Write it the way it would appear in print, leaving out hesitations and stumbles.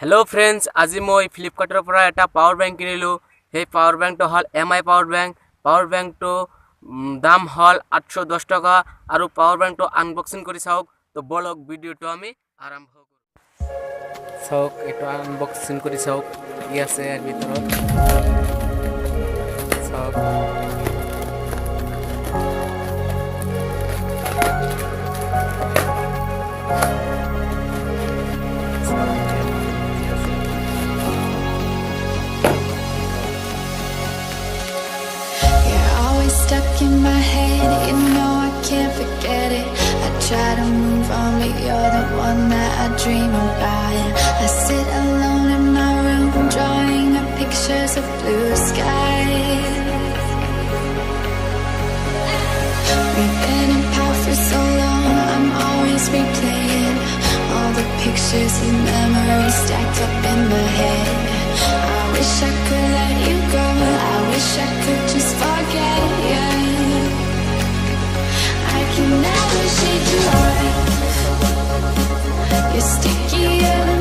Hello friends, आज मैं फ्लिपकार्टर पर एक पावर बैंक किनिलो। সেই पावर बैंक हल MI पावर बैंक तो दाम हल 810 टका और पावर बैंक तो आनबक्सिंग कर चाওক। तो बोलक भिडिओ तो आमी आरम्भ करूँ। चाওক ये आनबक्सिंग कर चाওক कि आछे यार भितरत चाওক। Stuck in my head, you know I can't forget it. I try to move on, but you're the one that I dream about. I sit alone in my room, drawing up pictures of blue skies. We've been apart for so long, I'm always replaying all the pictures and memories stacked up in my head. I wish I could let you go, I wish I could just forget you. I can never shake you off. You're stickier than